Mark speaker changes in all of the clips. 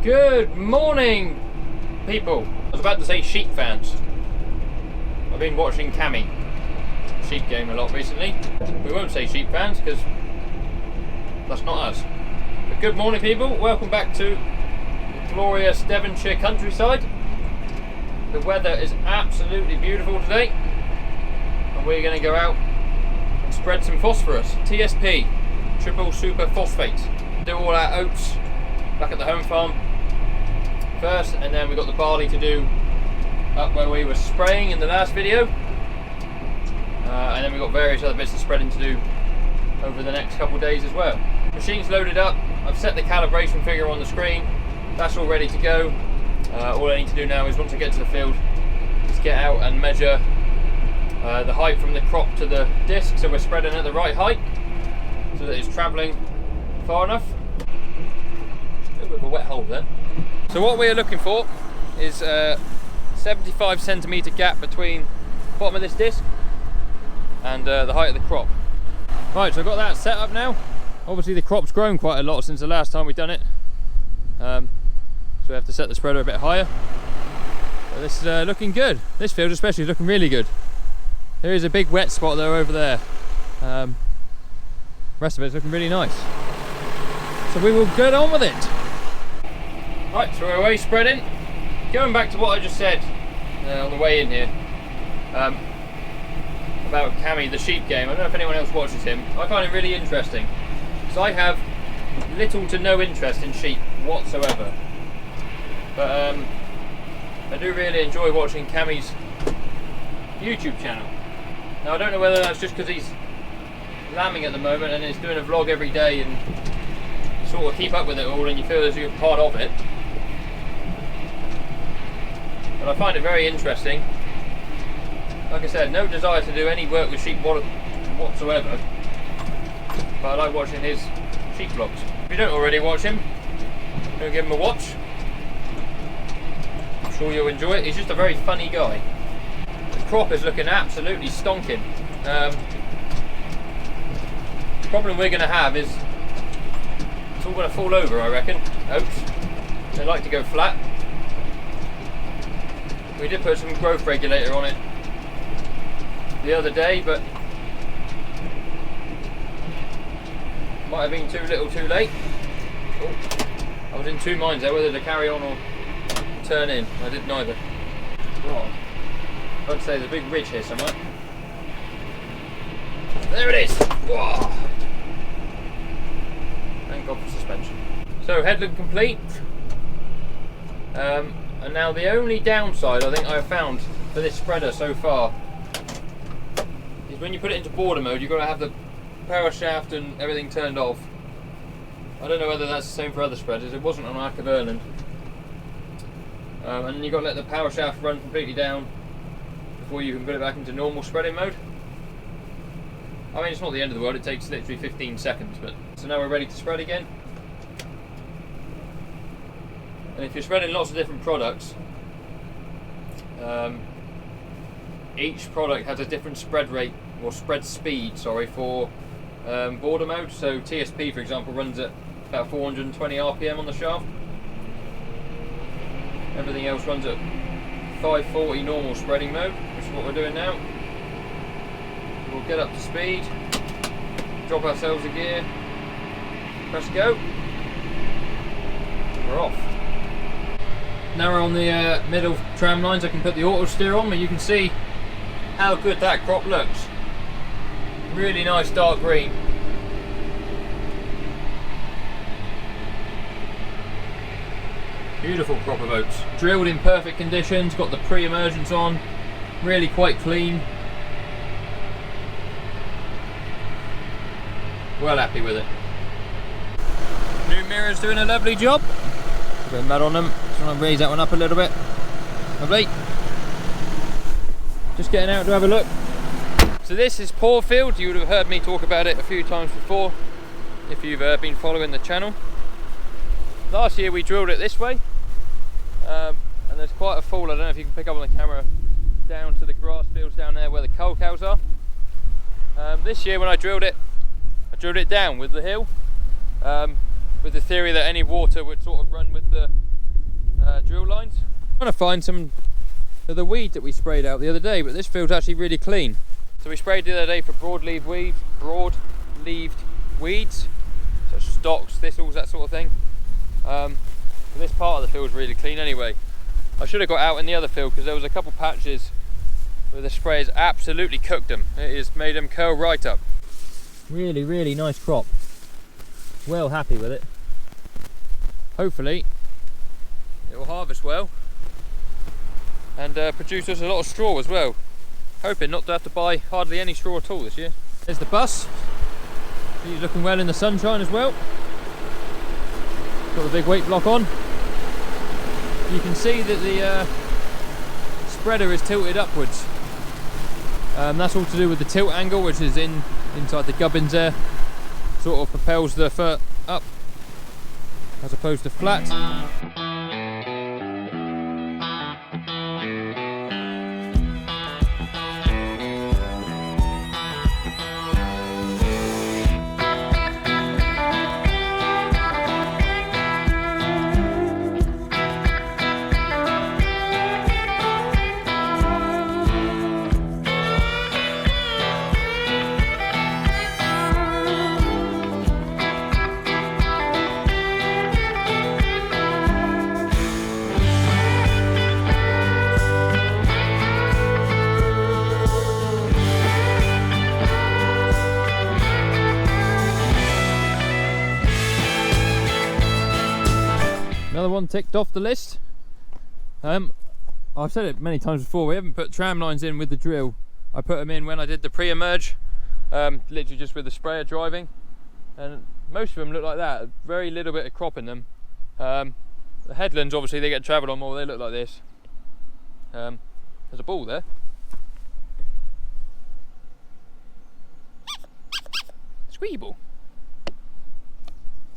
Speaker 1: Good morning, people. I was about to say sheep fans. I've been watching Cammy sheep game a lot recently. We won't say sheep fans because that's not us. But good morning, people. Welcome back to the glorious Devonshire countryside. The weather is absolutely beautiful today, and we're going to go out and spread some phosphorus. TSP, triple super phosphate. Do all our oats back at the home farm first, and then we got the barley to do up where we were spraying in the last video, and then we got various other bits of spreading to do over the next couple of days as well. Machine's loaded up. I've set the calibration figure on the screen. That's all ready to go. All I need to do now is, once I get to the field, is get out and measure the height from the crop to the disc, so we're spreading at the right height so that it's travelling far enough. A little bit of a wet hole there. So what we're looking for is a 75 centimetre gap between the bottom of this disc and the height of the crop. Right, so I've got that set up now. Obviously the crop's grown quite a lot since the last time we've done it, so we have to set the spreader a bit higher. But this is looking good. This field especially is looking really good. There is a big wet spot there over there. Rest of it's looking really nice. So we will get on with it. Right, so we're away spreading. Going back to what I just said on the way in here about Cammy, the sheep game. I don't know if anyone else watches him. I find it really interesting because I have little to no interest in sheep whatsoever. But I do really enjoy watching Cammy's YouTube channel. Now I don't know whether that's just because he's lambing at the moment and is doing a vlog every day and you sort of keep up with it all and you feel as you're part of it. But I find it very interesting. Like I said, no desire to do any work with sheep whatsoever, but I like watching his sheep vlogs. If you don't already watch him, go give him a watch. I'm sure you'll enjoy it. He's just a very funny guy. The crop is looking absolutely stonking. The problem we're going to have is it's all going to fall over, I reckon. Oats, they like to go flat. We did put some growth regulator on it the other day, but might have been too little too late. Oh, I was in two minds there whether to carry on or turn in. I did neither. Oh, I'd say there's a big ridge here somewhere. There it is! Whoa. Thank God for suspension. So head look complete. And now the only downside I think I've found for this spreader so far is when you put it into border mode, you've got to have the power shaft and everything turned off. I don't know whether that's the same for other spreaders. It wasn't on Ark of Ireland. And then you've got to let the power shaft run completely down before you can put it back into normal spreading mode. I mean, it's not the end of the world, it takes literally 15 seconds, but so now we're ready to spread again. And if you're spreading lots of different products, each product has a different spread rate, or spread speed, sorry, for border mode. So TSP, for example, runs at about 420 RPM on the shaft. Everything else runs at 540 normal spreading mode, which is what we're doing now. We'll get up to speed, drop ourselves a gear, press go, we're off. Now we're on the middle tram lines. I can put the auto steer on, and you can see how good that crop looks. Really nice dark green. Beautiful crop of oats. Drilled in perfect conditions, got the pre-emergence on, really quite clean. Well happy with it. New mirror's doing a lovely job. A bit of mud on them. Just want to raise that one up a little bit. Lovely. Just getting out to have a look. So this is Foevvercam. You would have heard me talk about it a few times before if you've been following the channel. Last year we drilled it this way, and there's quite a fall. I don't know if you can pick up on the camera down to the grass fields down there where the cow cows are. This year when I drilled it down with the hill, with the theory that any water would sort of run with the trying to find some of the weed that we sprayed out the other day, but this field's actually really clean. So we sprayed the other day for broad-leaved weeds, so stocks, thistles, that sort of thing. This part of the field's really clean anyway. I should have got out in the other field because there was a couple patches where the spray has absolutely cooked them. It has made them curl right up. Really, really nice crop. Well happy with it. Hopefully it will harvest well and produce us a lot of straw as well. Hoping not to have to buy hardly any straw at all this year. There's the bus. He's looking well in the sunshine as well. Got the big weight block on. You can see that the spreader is tilted upwards. That's all to do with the tilt angle, which is inside the gubbins there. Sort of propels the fert up as opposed to flat. Another one ticked off the list. I've said it many times before, we haven't put tram lines in with the drill. I put them in when I did the pre-emerge, literally just with the sprayer driving, and most of them look like that, very little bit of crop in them. The headlands, obviously they get travelled on more, they look like this. There's a ball there. Squeaky ball.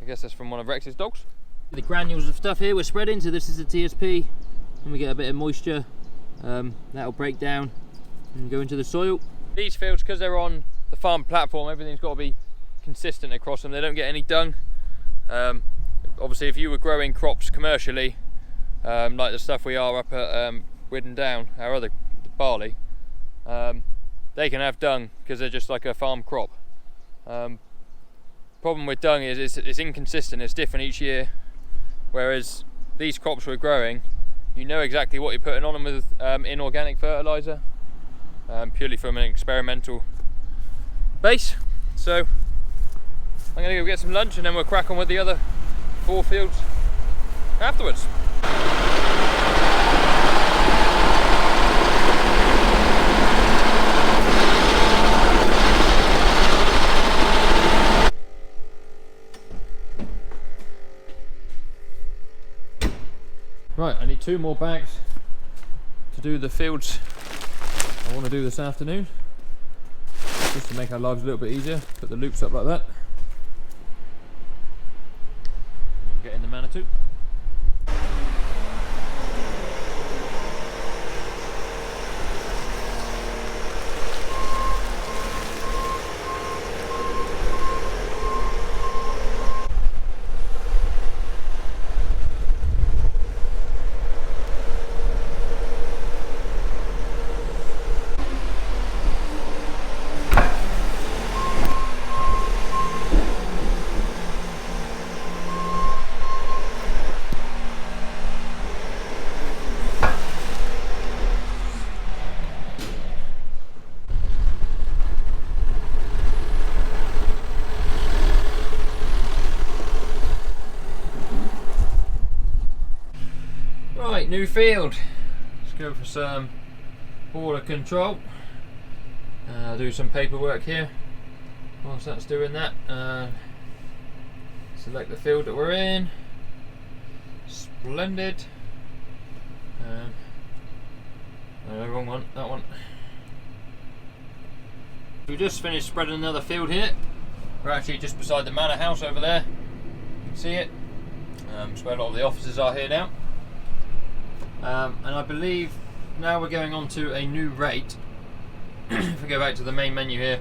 Speaker 1: I guess that's from one of Rex's dogs. The granules of stuff here we're spreading, so this is the TSP, and we get a bit of moisture, that'll break down and go into the soil. These fields, because they're on the farm platform, everything's got to be consistent across them, they don't get any dung. Obviously if you were growing crops commercially, like the stuff we are up at Widden Down, our other barley, they can have dung because they're just like a farm crop. Problem with dung is it's inconsistent, it's different each year. Whereas these crops we're growing, you know exactly what you're putting on them with inorganic fertiliser, purely from an experimental base. So I'm going to go get some lunch and then we'll crack on with the other 4 fields afterwards. Right, I need 2 more bags to do the fields I want to do this afternoon, just to make our lives a little bit easier. Put the loops up like that. And get in the Manitou. Right, new field. Let's go for some border control. Do some paperwork here. Whilst that's doing that, select the field that we're in. Splendid. No, wrong one, that one. We just finished spreading another field here. We're actually just beside the manor house over there. You can see it. It's where a lot of the offices are here now. And I believe now we're going on to a new rate. If we go back to the main menu here,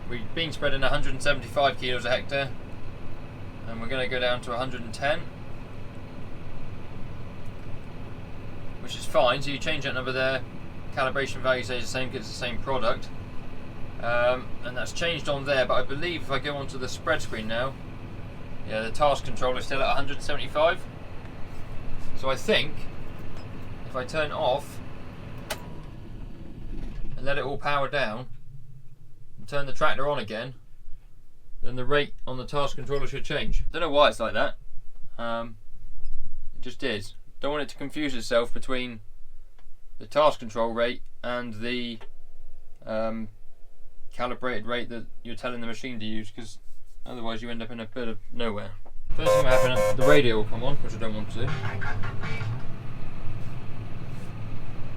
Speaker 1: we've been spreading 175 kilos a hectare, and we're going to go down to 110. which is fine. So you change that number there, calibration value stays the same because it's the same product, and that's changed on there. But I believe if I go onto the spread screen now, yeah, the task controller is still at 175. So I think if I turn off and let it all power down and turn the tractor on again, then the rate on the task controller should change. Don't know why it's like that. It just is. Don't want it to confuse itself between the task control rate and the calibrated rate that you're telling the machine to use, because otherwise you end up in a bit of nowhere. First thing that happened, the radio will come on, which I don't want to do.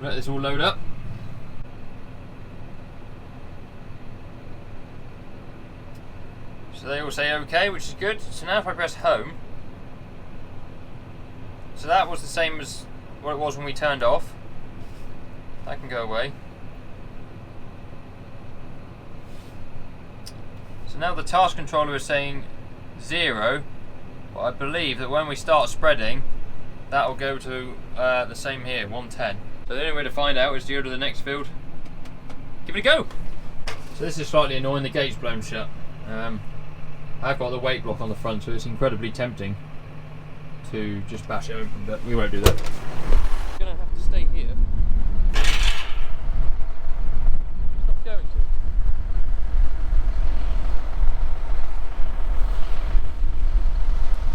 Speaker 1: Let this all load up. So they all say OK, which is good. So now if I press home, so that was the same as what it was when we turned off. That can go away. So now the task controller is saying 0, but I believe that when we start spreading, that will go to the same here, 110. So the only way to find out is to go to the next field, give it a go. So this is slightly annoying, the gate's blown shut. I've got the weight block on the front, so it's incredibly tempting to just bash it open, but we won't do that. I'm going to have to stay here. It's not going to.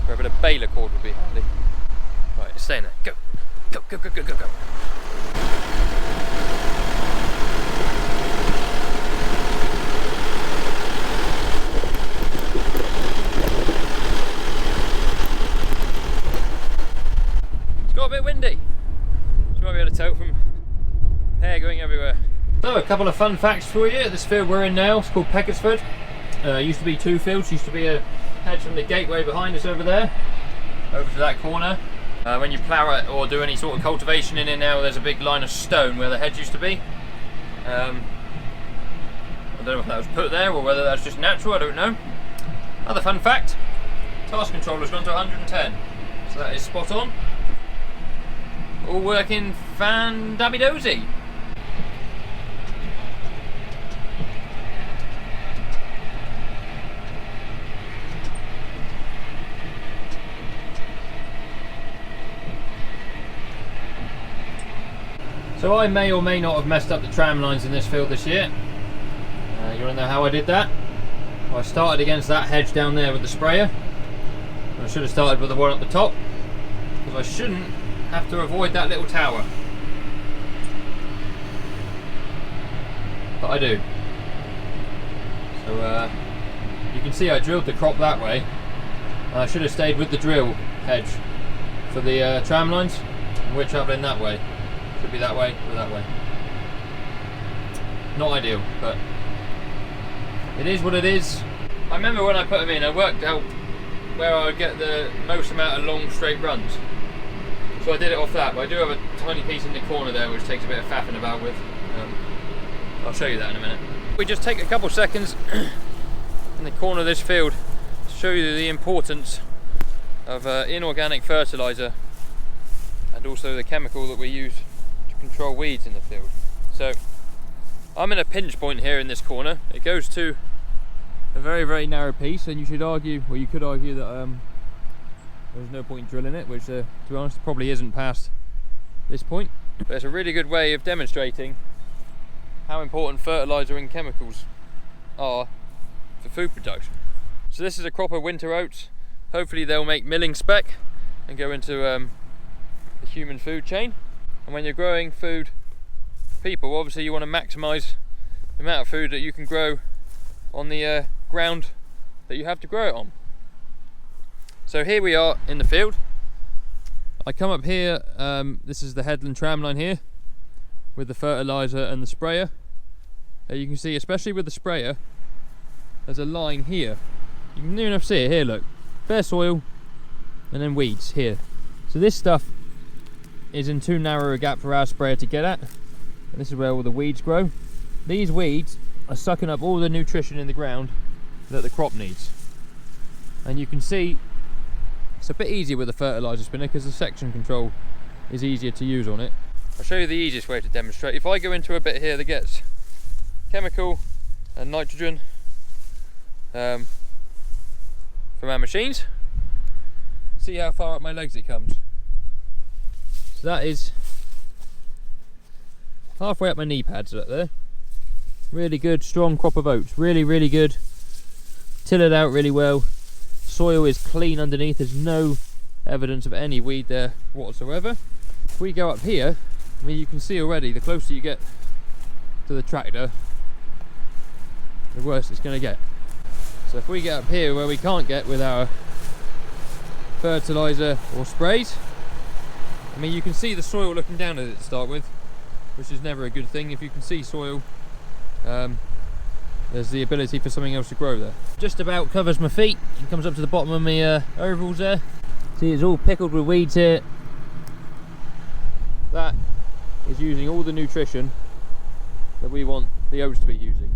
Speaker 1: Grab a bit of baler cord would be handy. Right, it's staying there. Go! Go, go, go, go, go, go! Got a bit windy, so you might be able to tell from hair going everywhere. So a couple of fun facts for you. This field we're in now, it's called Peckersford. Used to be 2 fields, used to be a hedge from the gateway behind us over there, over to that corner. When you plough it or do any sort of cultivation in it now, there's a big line of stone where the hedge used to be. I don't know if that was put there or whether that's just natural, I don't know. Another fun fact, task controller's gone to 110, so that is spot on. All working fan-dabby-dozy. So I may or may not have messed up the tram lines in this field this year. You want to know how I did that? Well, I started against that hedge down there with the sprayer. I should have started with the one at the top, because I shouldn't have to avoid that little tower, but I do. So you can see I drilled the crop that way, and I should have stayed with the drill hedge for the tram lines, and we're travelling that way. Should be that way or that way. Not ideal, but it is what it is. I remember when I put them in, I worked out where I would get the most amount of long straight runs. So I did it off that, but I do have a tiny piece in the corner there which takes a bit of faffing about with. I'll show you that in a minute. We just take a couple seconds in the corner of this field to show you the importance of inorganic fertiliser and also the chemical that we use to control weeds in the field. So I'm in a pinch point here in this corner. It goes to a very, very narrow piece, and you should argue, or you could argue that there's no point in drilling it, which to be honest probably isn't past this point. But it's a really good way of demonstrating how important fertiliser and chemicals are for food production. So this is a crop of winter oats. Hopefully they'll make milling spec and go into the human food chain. And when you're growing food for people, obviously you want to maximise the amount of food that you can grow on the ground that you have to grow it on. So here we are in the field. I come up here, this is the headland tram line here with the fertiliser and the sprayer. You can see, especially with the sprayer, there's a line here. You can even see it here, look. Bare soil and then weeds here. So this stuff is in too narrow a gap for our sprayer to get at. And this is where all the weeds grow. These weeds are sucking up all the nutrition in the ground that the crop needs. And you can see it's a bit easier with a fertiliser spinner because the section control is easier to use on it. I'll show you the easiest way to demonstrate. If I go into a bit here that gets chemical and nitrogen from our machines, see how far up my legs it comes. So that is halfway up my knee pads up there. Really good, strong crop of oats. Really, really good. Till it out really well. Soil is clean underneath. There's no evidence of any weed there whatsoever. If we go up here, I mean, you can see already, the closer you get to the tractor, the worse it's going to get. So if we get up here where we can't get with our fertilizer or sprays, I mean, you can see the soil looking down at it to start with, which is never a good thing. If you can see soil, there's the ability for something else to grow there. Just about covers my feet and comes up to the bottom of my overalls there. See, it's all pickled with weeds here. That is using all the nutrition that we want the oats to be using.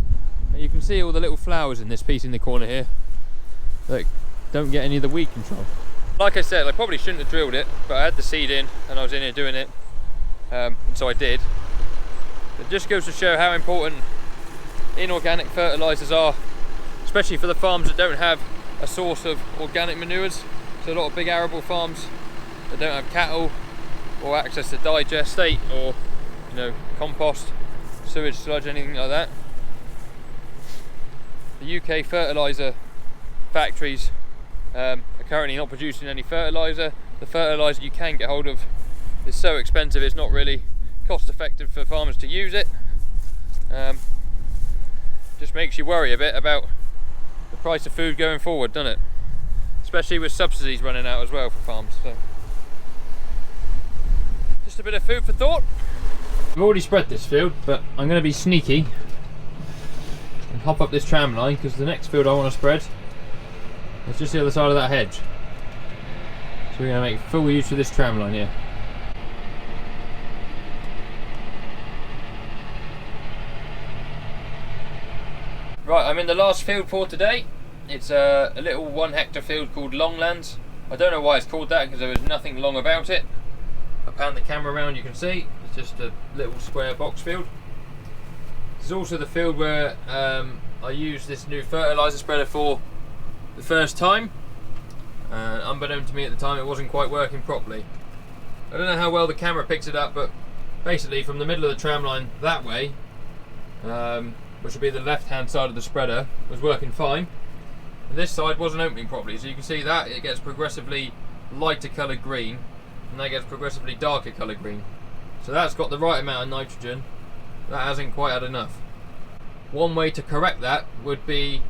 Speaker 1: And you can see all the little flowers in this piece in the corner here that don't get any of the weed control. Like I said, I probably shouldn't have drilled it, but I had the seed in and I was in here doing it, and so I did. It just goes to show how important inorganic fertilizers are, especially for the farms that don't have a source of organic manures. So a lot of big arable farms that don't have cattle or access to digestate or, you know, compost, sewage sludge, anything like that. The UK fertilizer factories are currently not producing any fertilizer. The fertilizer you can get hold of is so expensive it's not really cost effective for farmers to use it. Just makes you worry a bit about the price of food going forward, doesn't it? Especially with subsidies running out as well for farms. So just a bit of food for thought. I've already spread this field, but I'm going to be sneaky and hop up this tram line, because the next field I want to spread is just the other side of that hedge. So we're going to make full use of this tram line here. Right, I'm in the last field for today. It's a little 1 hectare field called Longlands. I don't know why it's called that, because there was nothing long about it. If I pan the camera around, you can see it's just a little square box field. This is also the field where I used this new fertilizer spreader for the first time. Unbeknown to me at the time, it wasn't quite working properly. I don't know how well the camera picks it up, but basically from the middle of the tram line that way, which would be the left hand side of the spreader, was working fine. And this side wasn't opening properly, so you can see that it gets progressively lighter coloured green, and that gets progressively darker coloured green. So that's got the right amount of nitrogen. That hasn't quite had enough. One way to correct that would be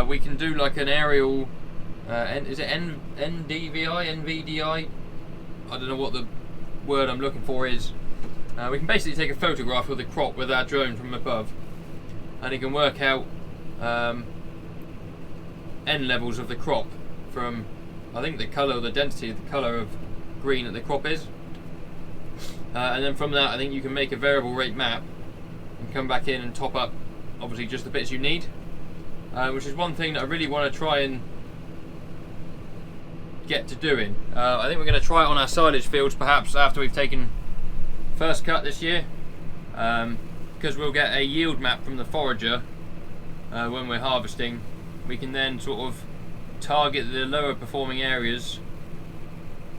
Speaker 1: we can do like an aerial, is it NVDI? I don't know what the word I'm looking for is. We can basically take a photograph of the crop with our drone from above, and it can work out N levels of the crop from, I think, the colour, the density of the colour of green that the crop is. And then from that, I think you can make a variable rate map and come back in and top up, obviously, just the bits you need. Which is one thing that I really want to try and get to doing. I think we're going to try it on our silage fields, perhaps after we've taken first cut this year, because we'll get a yield map from the forager when we're harvesting. We can then sort of target the lower performing areas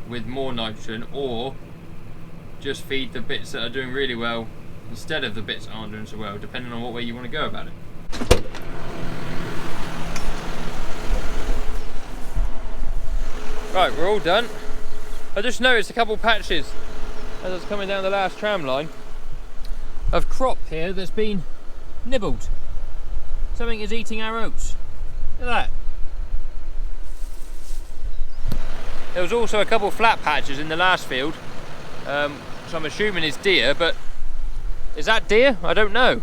Speaker 1: with more nitrogen, or just feed the bits that are doing really well instead of the bits that aren't doing so well, depending on what way you want to go about it. Right, we're all done. I just noticed a couple patches as I was coming down the last tram line of crop here that's been nibbled. Something is eating our oats. Look at that. There was also a couple flat patches in the last field, so I'm assuming it's deer, but is that deer? I don't know.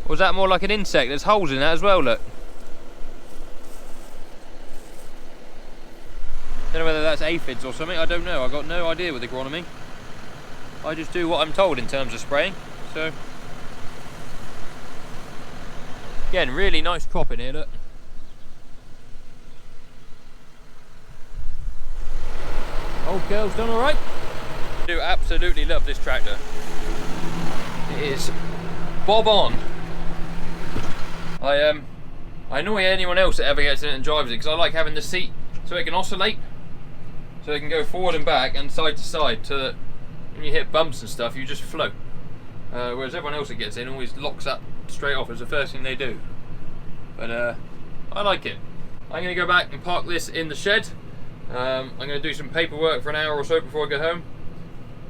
Speaker 1: Or is that more like an insect? There's holes in that as well, look. Don't know whether that's aphids or something, I don't know. I've got no idea with agronomy. I just do what I'm told in terms of spraying, so. Again, really nice crop in here, look. Old girl's done alright. I do absolutely love this tractor. It is bob on. I annoy anyone else that ever gets in it and drives it because I like having the seat so it can oscillate, so it can go forward and back and side to side, so that when you hit bumps and stuff you just float. Whereas everyone else that gets in always locks up straight off as the first thing they do. But I like it. I'm going to go back and park this in the shed. I'm going to do some paperwork for an hour or so before I go home.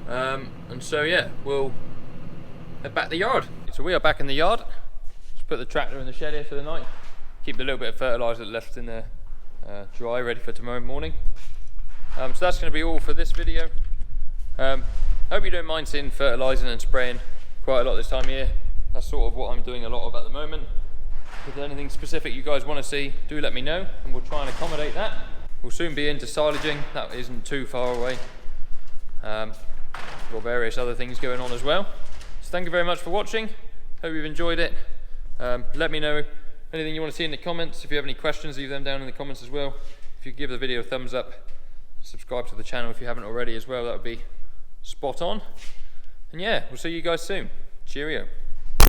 Speaker 1: And so yeah, we'll head back to the yard. So we are back in the yard. Just put the tractor in the shed here for the night. Keep the little bit of fertiliser left in there dry, ready for tomorrow morning. So that's going to be all for this video. Hope you don't mind seeing fertilising and spraying quite a lot this time of year. That's sort of what I'm doing a lot of at the moment. If there's anything specific you guys want to see, do let me know and we'll try and accommodate that. We'll soon be into silaging, that isn't too far away. Got various other things going on as well. So thank you very much for watching. Hope you've enjoyed it. Let me know anything you want to see in the comments. If you have any questions, leave them down in the comments as well. If you could give the video a thumbs up, subscribe to the channel if you haven't already as well, that would be spot on. And yeah, we'll see you guys soon. Cheerio.